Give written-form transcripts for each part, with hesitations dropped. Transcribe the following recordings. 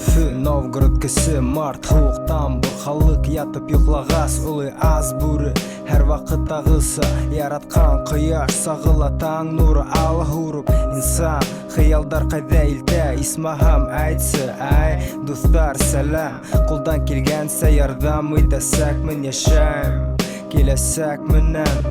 Өфі, Новгород кісі март Хуқтан бір халық ятып юқлағас Улы аз бүрі әр вақыт ағысы Яратқан қияш сағыла таң нұры Аллах ұрып инсан Хиялдар қайда илтә Исмахам айтсы ай Достар сәлем Қолдан келгенсе ярдам Үйдәсәк мен яшайм Келесәк менен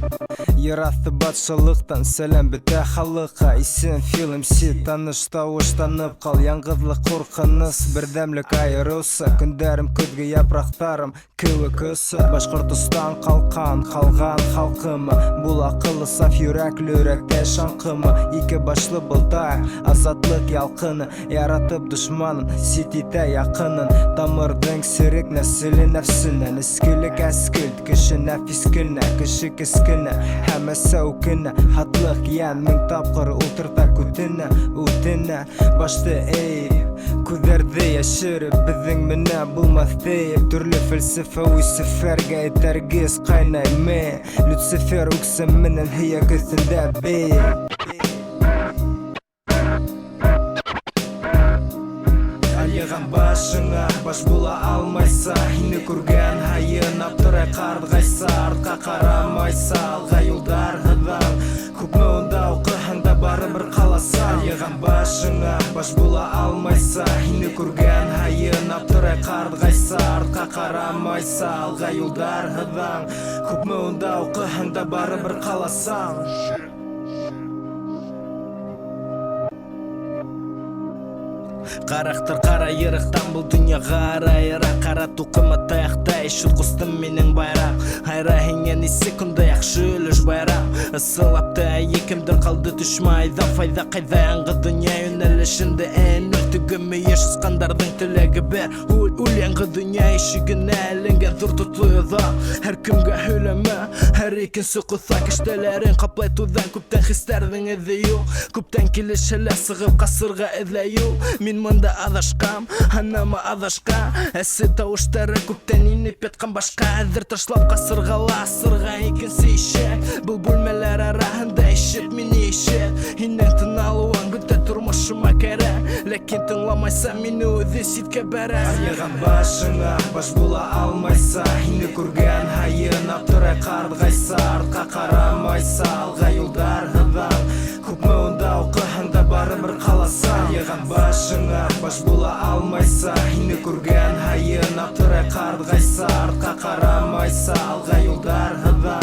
Яратты батшалықтан сәлем біті халыққа Исен фильм си таныш тауыштанып қал Яңғызлық қорқыныс бірдәмлік айырылса Күндерім күдгі япрақтарым кіуі көсі Башқұртыстан қалған халқымы Бұл ақылы саф юрәклі үрәкте шаңқымы Ике башлы бұлтай азатлық ялқыны Яратып дұшманын сетите яқынын Тамырдың сірік нәсілі нәфсінен Іскілік әскілд кіші нәфис кілні Кіші кіскіні Әмәсі өкіні Хатлық ян мың тапқыр ұтырта үтіні Башты әйіп Күдерді яшырып Біздің міні бұлмас дейіп Түрлі філсіфі өйсіферге Етергіз қайнай мен Люцифер өксім мінін хия күсінде бейіп Алиған башыңа баш бола алмайса Хині көрген хайын аптырай қардғайса Артқа қарамайса алға юлдар ғыдан Көп мұнда оқығанда бары бір қаласа Алиған башыңа баш бола алмайса Хині көрген хайын аптырай қардғайса Артқа қарамайса алға юлдар ғыдан Көп мұнда оқығанда бары бір қаласаң Қарақтар қара ерықтан бұл дүнияға арайыра Қара тұқымы таяқтай шүт құстым менің байрақ Айра хенген есі күнді яқшы өліш байрақЫсылапты әйекімдір қалды түшмайда Файда қайда аңғы дүния үнелішінді ән Өлтігімі еш ұсқандардың тілегі бер Өлеңгі дүния ешігін әлінген тұр тұтуыда Әр кімге өлімі, әр екінсі құса Кіштелерін қаплайтудан көптен хистердің езею Көптен келешелі сығып қасырға езею Мен мұнда адашқам, анама адашқа Әсі тауыштары көптен еніп етқан башқа Әзір ташлап қасырғала, асырға екінсі ішек Бұл бөлмелер арағында ішет, мені ішет Инен тын алуан күтті тұрмышыма кәрі Ләкин тыңламайса мені өзі сетке бәрі Аяған башыңа баш бола алмайса Ині көрген хайын аптырай қардғайса Артқа қарамайса алға юлдар ғыдан Көп мұнда оқығанда бары бір қаласа Аяған башыңа баш бола алмайса Ині көрген хайын аптырай қардғайса Артқа қарамайса алға юлдар ғыдан